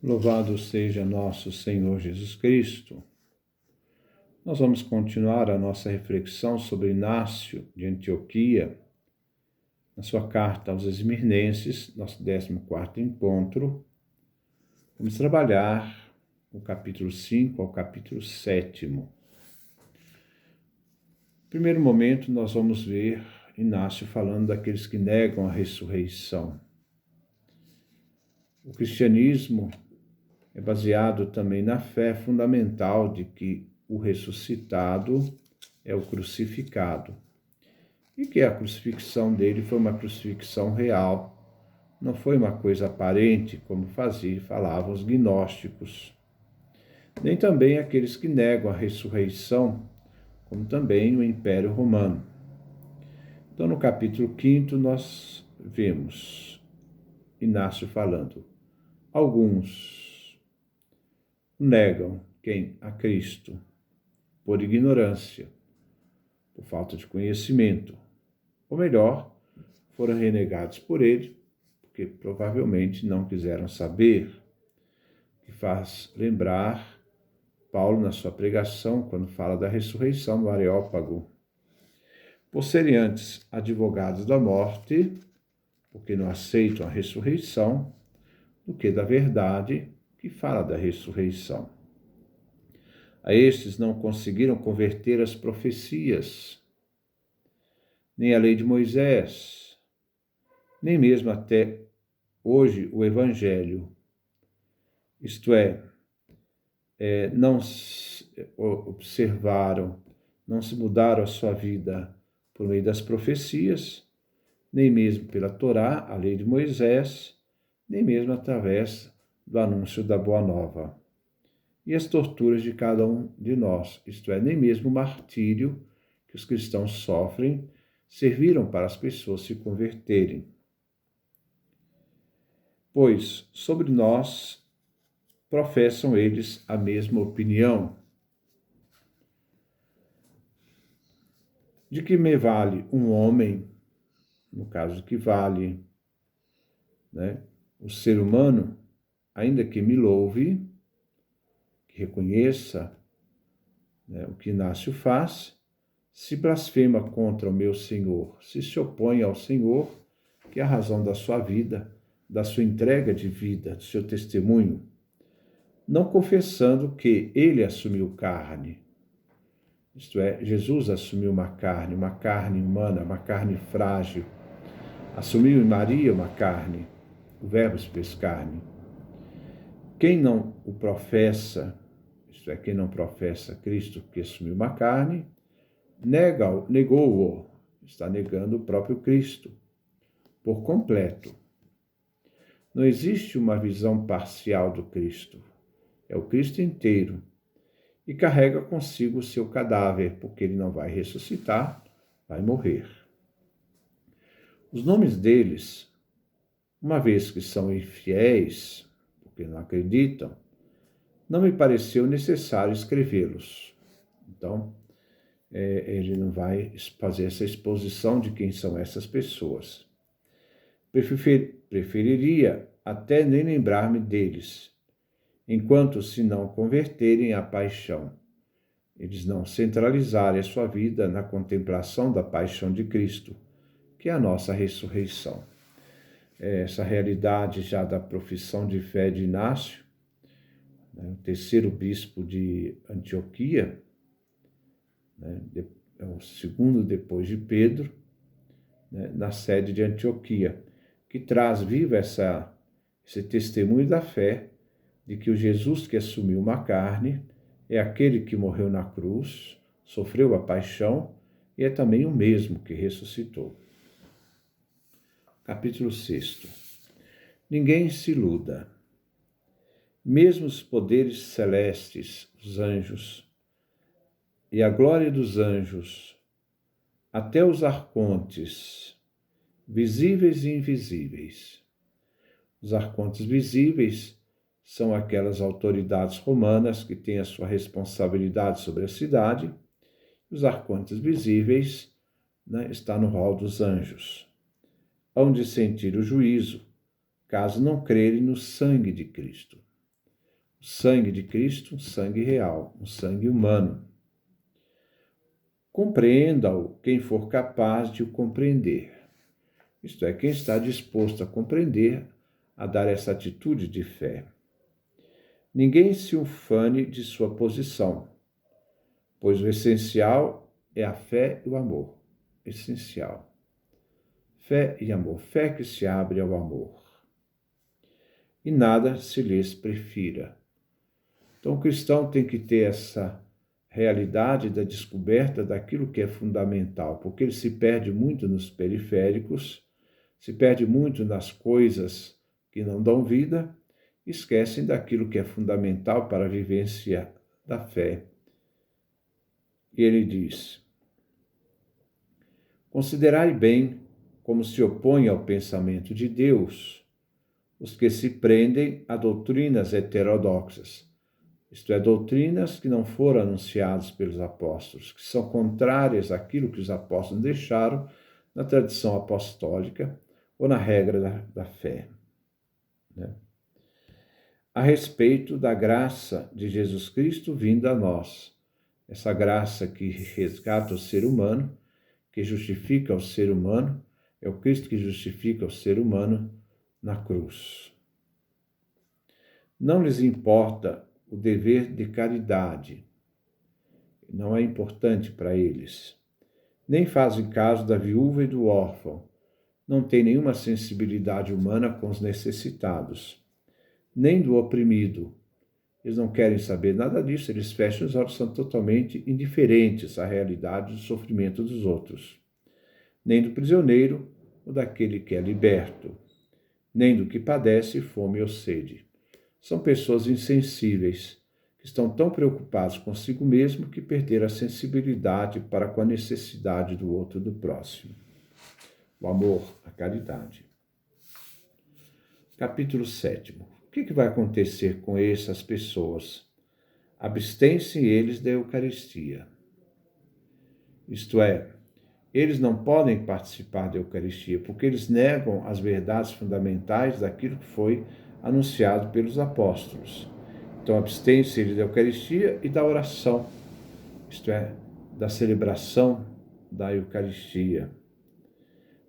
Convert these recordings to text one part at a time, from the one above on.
Louvado seja nosso Senhor Jesus Cristo. Nós vamos continuar a nossa reflexão sobre Inácio de Antioquia, na sua carta aos Esmirnenses, nosso 14º encontro. Vamos trabalhar o capítulo 5 ao capítulo 7º. No primeiro momento, nós vamos ver Inácio falando daqueles que negam a ressurreição. O cristianismo é baseado também na fé fundamental de que o ressuscitado é o crucificado e que a crucifixão dele foi uma crucifixão real, não foi uma coisa aparente, como falavam os gnósticos, nem também aqueles que negam a ressurreição, como também o Império Romano. Então, no capítulo 5, nós vemos Inácio falando: alguns negam quem? A Cristo, por ignorância, por falta de conhecimento, ou melhor, foram renegados por ele, porque provavelmente não quiseram saber, que faz lembrar Paulo na sua pregação, quando fala da ressurreição do Areópago. Por serem antes advogados da morte, porque não aceitam a ressurreição, do que da verdade que fala da ressurreição. A estes não conseguiram converter as profecias, nem a lei de Moisés, nem mesmo até hoje o Evangelho. Isto é, não observaram, não se mudaram a sua vida por meio das profecias, nem mesmo pela Torá, a lei de Moisés, nem mesmo através do anúncio da Boa Nova. E as torturas de cada um de nós, isto é, nem mesmo o martírio que os cristãos sofrem, serviram para as pessoas se converterem. Pois sobre nós professam eles a mesma opinião. De que me vale um homem, no caso que vale, o ser humano, ainda que me louve, que reconheça o que Inácio faz, se blasfema contra o meu Senhor, se opõe ao Senhor, que é a razão da sua vida, da sua entrega de vida, do seu testemunho, não confessando que ele assumiu carne, isto é, Jesus assumiu uma carne humana, uma carne frágil, assumiu em Maria uma carne, o Verbo se fez carne. Quem não o professa, isto é, quem não professa Cristo que assumiu uma carne, negou-o, está negando o próprio Cristo, por completo. Não existe uma visão parcial do Cristo, é o Cristo inteiro, e carrega consigo o seu cadáver, porque ele não vai ressuscitar, vai morrer. Os nomes deles, uma vez que são infiéis, porque não acreditam, não me pareceu necessário escrevê-los. Então, ele não vai fazer essa exposição de quem são essas pessoas. Preferiria até nem lembrar-me deles, enquanto se não converterem à paixão. Eles não centralizarem a sua vida na contemplação da paixão de Cristo, que é a nossa ressurreição. Essa realidade já da profissão de fé de Inácio, o terceiro bispo de Antioquia, é o segundo depois de Pedro, na sede de Antioquia, que traz vivo esse testemunho da fé de que o Jesus que assumiu uma carne é aquele que morreu na cruz, sofreu a paixão e é também o mesmo que ressuscitou. Capítulo 6. Ninguém se iluda. Mesmo os poderes celestes, os anjos, e a glória dos anjos, até os arcontes, visíveis e invisíveis. Os arcontes visíveis são aquelas autoridades romanas que têm a sua responsabilidade sobre a cidade. Os arcontes visíveis está no rol dos anjos. Hão de sentir o juízo, caso não crerem no sangue de Cristo. O sangue de Cristo, um sangue real, um sangue humano. Compreenda-o quem for capaz de o compreender. Isto é, quem está disposto a compreender, a dar essa atitude de fé. Ninguém se ufane de sua posição, pois o essencial é a fé e o amor. Essencial. Fé e amor. Fé que se abre ao amor. E nada se lhes prefira. Então, o cristão tem que ter essa realidade da descoberta daquilo que é fundamental, porque ele se perde muito nos periféricos, se perde muito nas coisas que não dão vida, esquecem daquilo que é fundamental para a vivência da fé. E ele diz: considerai bem como se opõe ao pensamento de Deus os que se prendem a doutrinas heterodoxas, isto é, doutrinas que não foram anunciadas pelos apóstolos, que são contrárias àquilo que os apóstolos deixaram na tradição apostólica ou na regra da fé. Né? A respeito da graça de Jesus Cristo vinda a nós, essa graça que resgata o ser humano, que justifica o ser humano, é o Cristo que justifica o ser humano na cruz. Não lhes importa o dever de caridade, não é importante para eles. Nem fazem caso da viúva e do órfão, não têm nenhuma sensibilidade humana com os necessitados, nem do oprimido. Eles não querem saber nada disso, eles fecham os olhos, são totalmente indiferentes à realidade do sofrimento dos outros. Nem do prisioneiro ou daquele que é liberto, nem do que padece fome ou sede. São pessoas insensíveis, que estão tão preocupados consigo mesmo que perderam a sensibilidade para com a necessidade do outro, do próximo. O amor, a caridade. Capítulo 7. O que vai acontecer com essas pessoas? Abstêm-se eles da Eucaristia. Isto é, eles não podem participar da Eucaristia, porque eles negam as verdades fundamentais daquilo que foi anunciado pelos apóstolos. Então, abstêm-se eles da Eucaristia e da oração, isto é, da celebração da Eucaristia.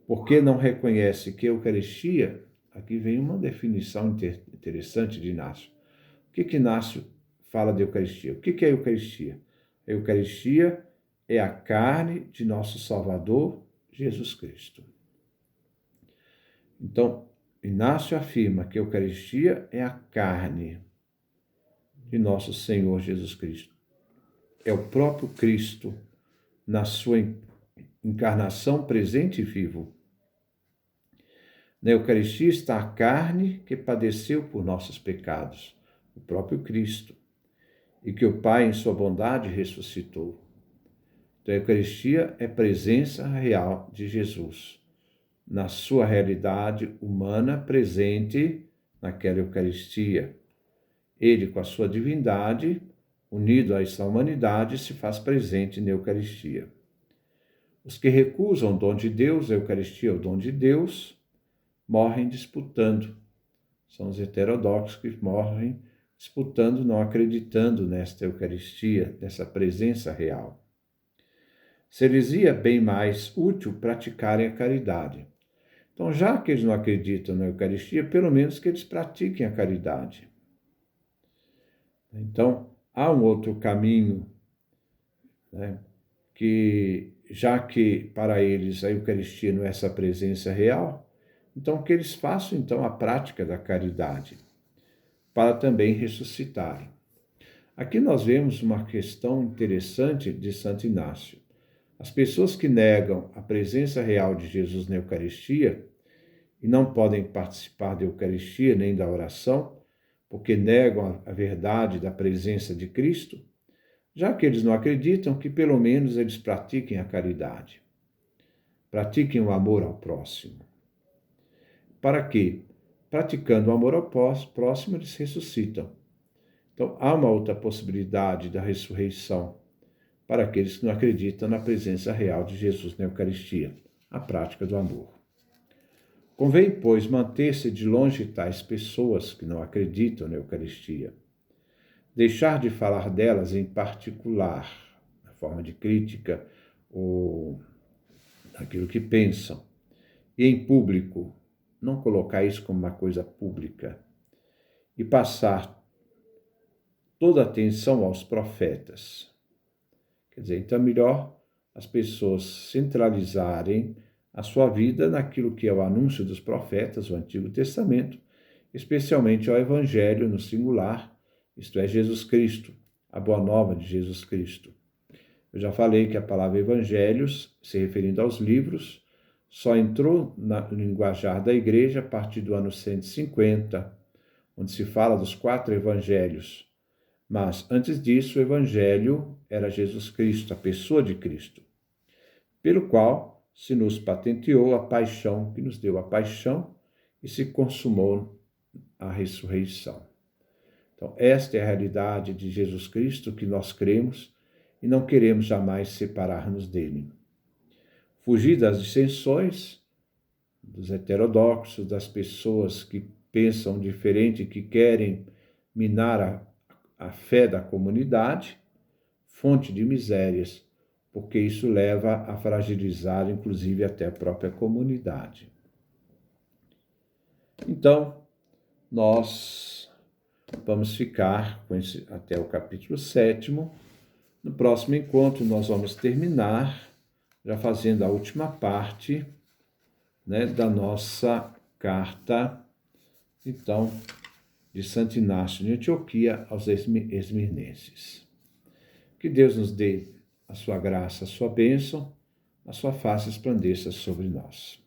Porque não reconhece que a Eucaristia, aqui vem uma definição interessante de Inácio. O que Inácio fala de Eucaristia? O que é a Eucaristia? A Eucaristia é a carne de nosso Salvador, Jesus Cristo. Então, Inácio afirma que a Eucaristia é a carne de nosso Senhor Jesus Cristo. É o próprio Cristo na sua encarnação presente e vivo. Na Eucaristia está a carne que padeceu por nossos pecados, o próprio Cristo, e que o Pai, em sua bondade, ressuscitou. Então, a Eucaristia é presença real de Jesus, na sua realidade humana presente naquela Eucaristia. Ele, com a sua divindade, unido a essa humanidade, se faz presente na Eucaristia. Os que recusam o dom de Deus, a Eucaristia é o dom de Deus, morrem disputando. São os heterodoxos que morrem disputando, não acreditando nesta Eucaristia, nessa presença real. Seria bem mais útil praticarem a caridade. Então, já que eles não acreditam na Eucaristia, pelo menos que eles pratiquem a caridade. Então, há um outro caminho, né, que, já que para eles a Eucaristia não é essa presença real, então que eles façam então a prática da caridade, para também ressuscitarem. Aqui nós vemos uma questão interessante de Santo Inácio. As pessoas que negam a presença real de Jesus na Eucaristia e não podem participar da Eucaristia nem da oração, porque negam a verdade da presença de Cristo, já que eles não acreditam, que pelo menos eles pratiquem a caridade, pratiquem o amor ao próximo. Para quê? Praticando o amor ao próximo, eles ressuscitam. Então, há uma outra possibilidade da ressurreição para aqueles que não acreditam na presença real de Jesus na Eucaristia, a prática do amor. Convém, pois, manter-se de longe tais pessoas que não acreditam na Eucaristia. deixar de falar delas em particular, na forma de crítica ou daquilo que pensam, e em público, não colocar isso como uma coisa pública, e passar toda a atenção aos profetas. Quer dizer, então é melhor as pessoas centralizarem a sua vida naquilo que é o anúncio dos profetas, o Antigo Testamento, especialmente ao Evangelho no singular, isto é, Jesus Cristo, a boa nova de Jesus Cristo. Eu já falei que a palavra evangelhos, se referindo aos livros, só entrou no linguajar da igreja a partir do ano 150, onde se fala dos 4 evangelhos. Mas, antes disso, o evangelho era Jesus Cristo, a pessoa de Cristo, pelo qual se nos patenteou a paixão, que nos deu a paixão e se consumou a ressurreição. Então, esta é a realidade de Jesus Cristo que nós cremos e não queremos jamais separar-nos dele. Fugir das dissensões, dos heterodoxos, das pessoas que pensam diferente, que querem minar a fé da comunidade, fonte de misérias, porque isso leva a fragilizar, inclusive, até a própria comunidade. Então, nós vamos ficar com esse, até o capítulo 7º. No próximo encontro, nós vamos terminar, já fazendo a última parte, né, da nossa carta, então, de Santo Inácio de Antioquia aos Esmirnenses. Que Deus nos dê a sua graça, a sua bênção, a sua face resplandeça sobre nós.